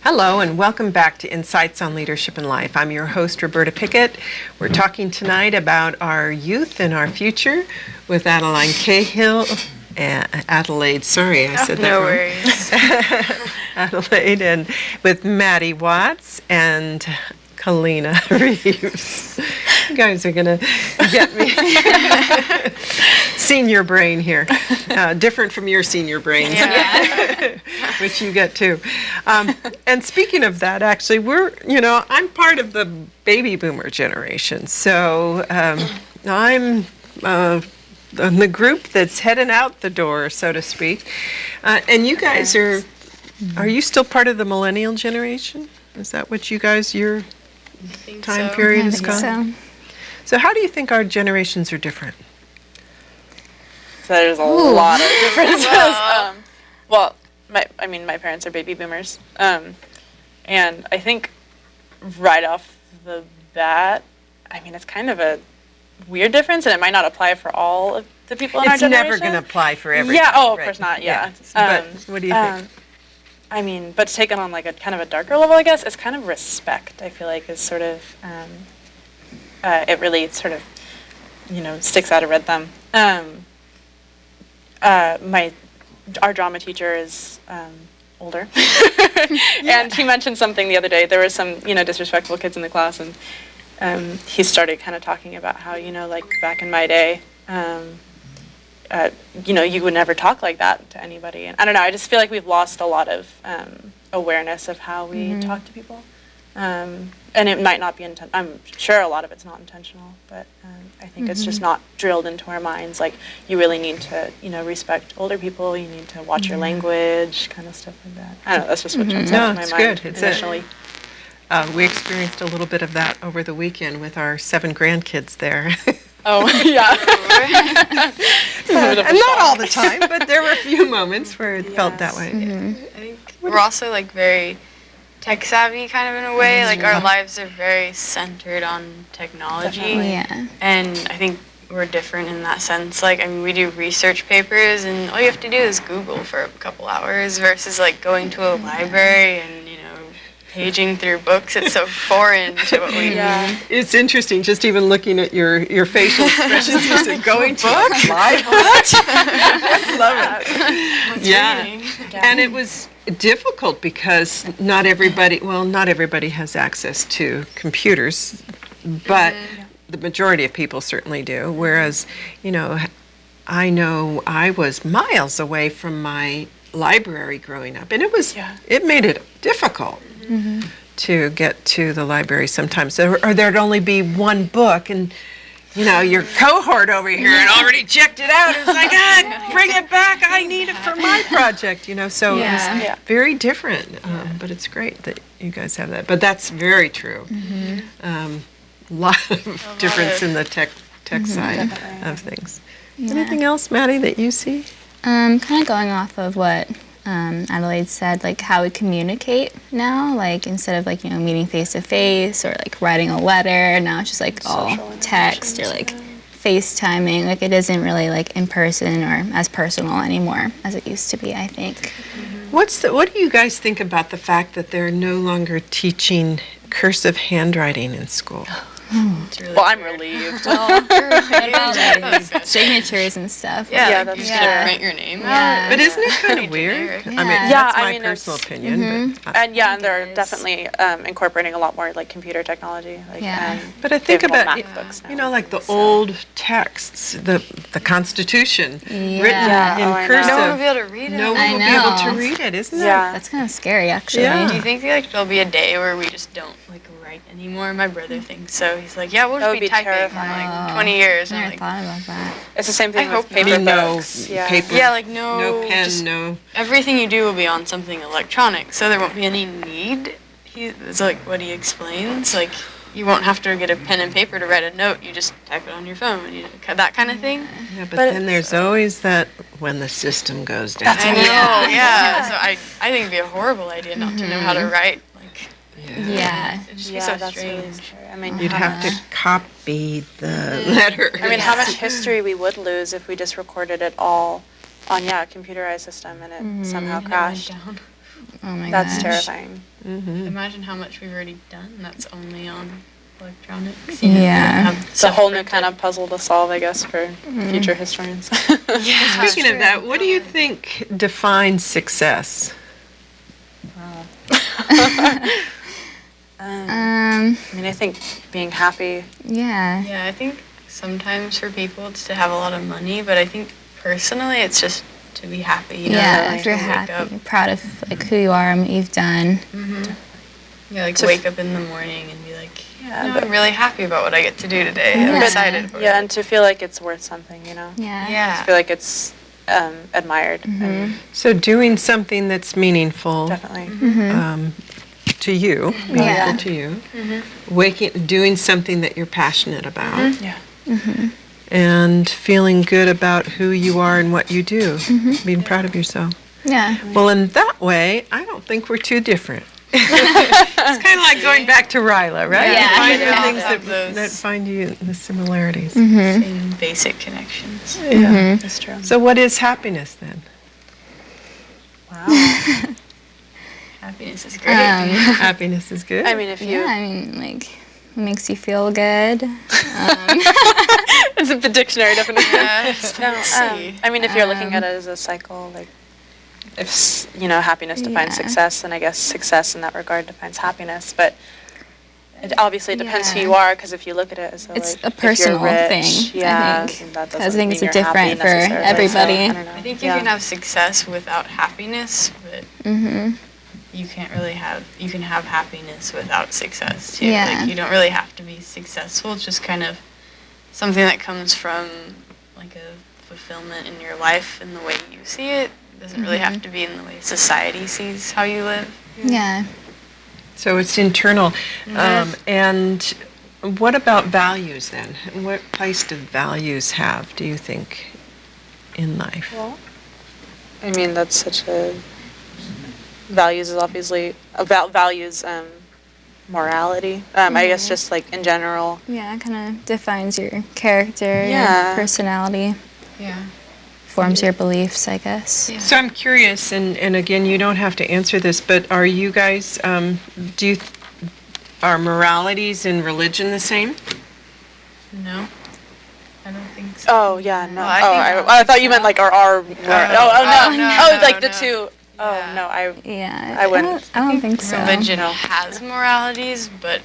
Hello and welcome back to Insights on Leadership in Life. I'm your host, Roberta Pickett. We're talking tonight about our youth and our future with Adelaide Cahill. Adelaide, sorry, I said that no wrong. worries. Adelaide, and with Maddie Watts and Calena Reeves. You guys are going to get me. Senior brain here. Different from your senior brains, which you get too. And speaking of that, actually, I'm part of the baby boomer generation. So I'm in the group that's heading out the door, so to speak. And you guys are you still part of the millennial generation? Is that what you guys, your time period is called? So how do you think our generations are different? So there's a lot of differences. My parents are baby boomers. And I think right off the bat, it's kind of a weird difference, and it might not apply for all of the people in our generation. It's never going to apply for everybody. Yeah, of course not, yeah. But what do you think? But to take it on like a kind of a darker level, I guess, it's kind of respect, I feel like, is sort of, it really sort of, sticks out a red thumb. Our drama teacher is older, and he mentioned something the other day. There were some, disrespectful kids in the class, and he started kind of talking about how, like back in my day, you would never talk like that to anybody. And I don't know, I just feel like we've lost a lot of awareness of how we talk to people. And it might not be I'm sure a lot of it's not intentional, but I think it's just not drilled into our minds. Like, you really need to, respect older people. You need to watch your language, kind of stuff like that. I don't know, that's just what jumps out to my mind initially. We experienced a little bit of that over the weekend with our 7 grandkids there. Oh, yeah. And not all the time, but there were a few moments where it felt that way. I think we're also like very tech savvy kind of in a way. Like, our lives are very centered on technology. Yeah. And I think we're different in that sense. Like, we do research papers, and all you have to do is Google for a couple hours versus like going to a library and, paging through books. It's so foreign to what we do. It's interesting, just even looking at your facial expressions. You said, going to a library? I love it. Yeah. And it was difficult because not everybody has access to computers, but the majority of people certainly do. Whereas, I know I was miles away from my library growing up, and it made it difficult to get to the library sometimes. Or there'd only be one book, and your cohort over here had already checked it out. It's like, bring it back. I need it for my project. So it's very different. But it's great that you guys have that. But that's very true. A lot of difference in the tech side of things. Anything else, Maddie, that you see? Kind of going off of what Adelaide said, like how we communicate now, like instead of like, meeting face to face or like writing a letter, now it's just like all text or like FaceTiming. Like, it isn't really like in person or as personal anymore as it used to be, I think. What do you guys think about the fact that they're no longer teaching cursive handwriting in school? Really I'm relieved. What about like signatures and stuff? Yeah, that's you're true. just gonna print your name. Yeah. But isn't it kind of weird? Yeah. That's my personal opinion. But And they're definitely incorporating a lot more like computer technology. Like, but I think they have about MacBooks now. like the old texts, the Constitution written in cursive. No one will be able to read it. No one will be able to read it, isn't it? Yeah. That's kind of scary, actually. Yeah. Do you think like there'll be a day where we just don't like write anymore? My brother thinks so. He's like, we'll That just would be be typing terrifying. for like 20 years. I And never I'm like, thought about that. It's the same thing with hope not. paper no books. paper. yeah, like no pen, just no. everything you do will be on something electronic, so there won't be any need. It's like what he explains. Like, you won't have to get a pen and paper to write a note. You just type it on your phone. That kind of thing. Yeah, but then there's always that when the system goes down. I know. Yeah. So I think it'd be a horrible idea not to know how to write. Like, Yeah. it'd just be so that's strange. really true. You'd have to copy the letter. How much history we would lose if we just recorded it all on a computerized system and it somehow crashed. Oh my That's gosh. terrifying. Imagine how much we've already done. That's only on electronics. Yeah. It's a whole new kind of puzzle to solve, I guess, for future historians. Speaking of that, what do you think defines success? I mean, I think being happy. Yeah. Yeah, I think sometimes for people it's to have a lot of money, but I think personally it's just to be happy. You know, Yeah, like if you're to wake happy, up. you're proud of like who you are and what you've done. Yeah, like To wake up in the morning and be like, Yeah, no, but- I'm really happy about what I get to do today. I'm Yeah. excited for Yeah, it. and to feel like it's worth something, you know? Yeah. I Yeah. feel like it's admired. And So doing something that's meaningful definitely. to you, meaningful Yeah. to you, doing something that you're passionate about, Yeah. and feeling good about who you are and what you do, being proud of yourself. Yeah. Well, in that way, I don't think we're too different. It's kind of like going back to Ryla, right? Yeah. You find Yeah. the things Have those- that find you the similarities. Same basic connections. Yeah. That's true. So what is happiness then? Wow. Happiness is great. Happiness is good. I mean, if you... Yeah, I mean, like, it makes you feel good. It's the dictionary definition. Yeah, No, let's see. I mean, if you're looking at it as a cycle, like, if, happiness defines Yeah. success, then I guess success in that regard defines happiness. But it obviously depends who Yeah. you are, because if you look at it as a, It's like, a if you're personal rich, thing, yeah, I think. then that 'Cause I doesn't think mean it's a you're happy different for necessarily. everybody. So, I don't know. I think you Yeah. can have success without happiness, but you can't really you can have happiness without success too. Yeah. Like you don't really have to be successful. It's just kind of something that comes from like a fulfillment in your life and the way you see it. It doesn't really have to be in the way society sees how you live. Yeah. So it's internal. And what about values then? What place do values have, do you think, in life? Well, I mean, that's such a... Values is obviously about values, morality. I guess just like in general. Yeah, it kind of defines your character, Yeah. your personality, Yeah. forms your beliefs, I guess. Yeah. So I'm curious, and again, you don't have to answer this, but are you guys, are moralities in religion the same? No. I don't think so. Oh yeah, no. Oh, I think I thought you meant like our. No. no, Like the no. two. Oh Yeah. no, I. Yeah. I wouldn't. I don't think so. Religion has moralities, but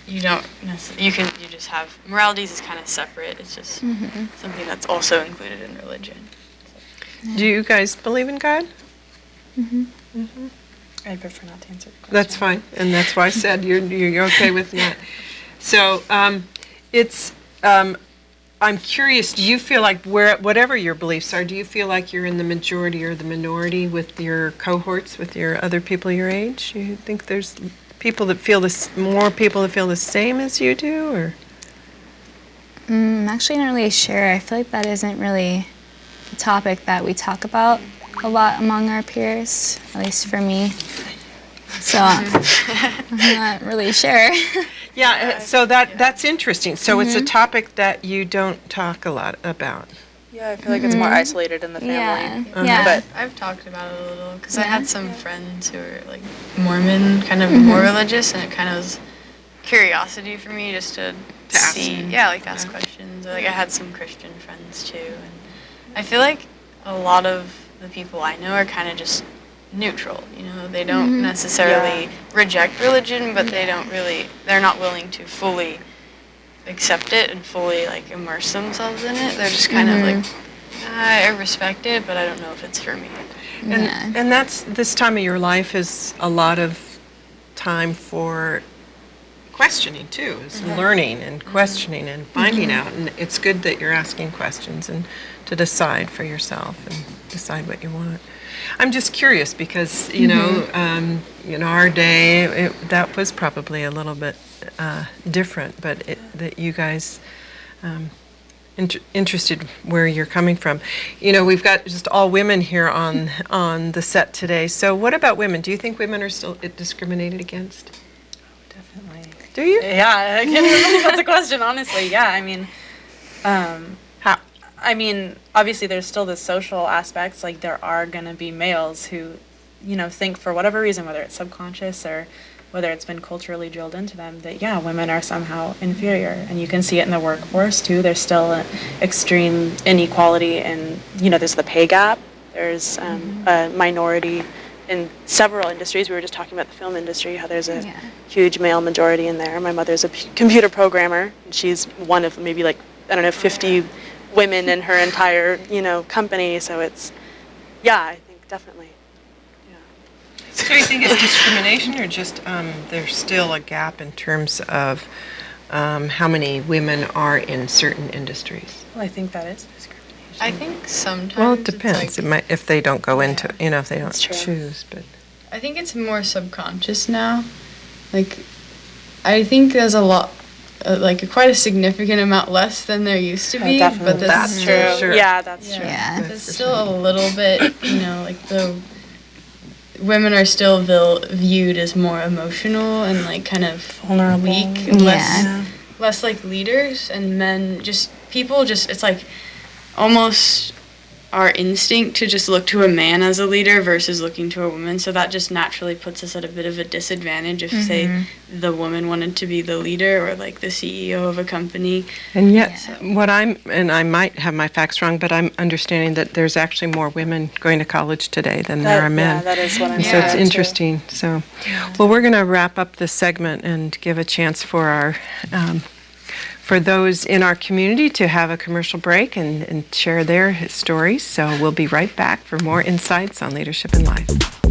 you don't necessarily, you just have, moralities is kind of separate. It's just something that's also included in religion. Do you guys believe in God? I prefer not to answer. The question. That's fine, and that's why I said you're okay with that. So I'm curious. Do you feel like whatever your beliefs are, do you feel like you're in the majority or the minority with your cohorts, with your other people your age? You think there's people that feel more people that feel the same as you do, or? I'm actually not really sure. I feel like that isn't really a topic that we talk about a lot among our peers, at least for me. So I'm not really sure. Yeah, so that's interesting. So it's a topic that you don't talk a lot about. Yeah, I feel like it's more isolated in the family. Yeah. Yeah. But I've talked about it a little because I had some friends who were like Mormon, kind of more religious, and it kind of was curiosity for me just to ask. see, like to ask questions. Or, like I had some Christian friends too, and I feel like a lot of the people I know are kind of just neutral. You know, they don't necessarily reject religion, but they're not willing to fully accept it and fully like immerse themselves in it. They're just kind of like, I respect it, but I don't know if it's for me. And that's, this time of your life is a lot of time for questioning too, is learning and questioning and finding out. And it's good that you're asking questions and to decide for yourself and decide what you want. I'm just curious because, you know, our day, that was probably a little bit different, but that you guys, interested where you're coming from. You know, we've got just all women here on the set today. So what about women? Do you think women are still discriminated against? definitely. Do you? Yeah, I can't even believe that's a question. Honestly, yeah. I mean, How? I mean, obviously there's still the social aspects. Like there are gonna be males who think for whatever reason, whether it's subconscious or whether it's been culturally drilled into them, that women are somehow inferior. And you can see it in the workforce too. There's still an extreme inequality, and there's the pay gap. There's a minority in several industries. We were just talking about the film industry, how there's a huge male majority in there. My mother's a computer programmer, and she's one of maybe 50 women in her entire company. So it's I think definitely. So do you think it's discrimination, or just there's still a gap in terms of how many women are in certain industries? Well, I think that is discrimination. I think sometimes. Well, it depends. It's It might, if they don't go into, if they don't That's true. choose. But I think it's more subconscious now. I think there's a lot, quite a significant amount less than there used to be. Definitely. But That's true. Sure. Yeah, that's true. Yeah. There's still a little bit, the women are still viewed as more emotional and kind of Vulnerable. weak, and Yeah. less like leaders, and men it's like almost our instinct to just look to a man as a leader versus looking to a woman. So that just naturally puts us at a bit of a disadvantage if, say, the woman wanted to be the leader or the CEO of a company. and yet, and I might have my facts wrong, but I'm understanding that there's actually more women going to college today than there are men. Yeah, that is what I'm So it's saying, too. interesting. So, well, we're going to wrap up this segment and give a chance for our for those in our community to have a commercial break and share their stories. So we'll be right back for more insights on leadership in life.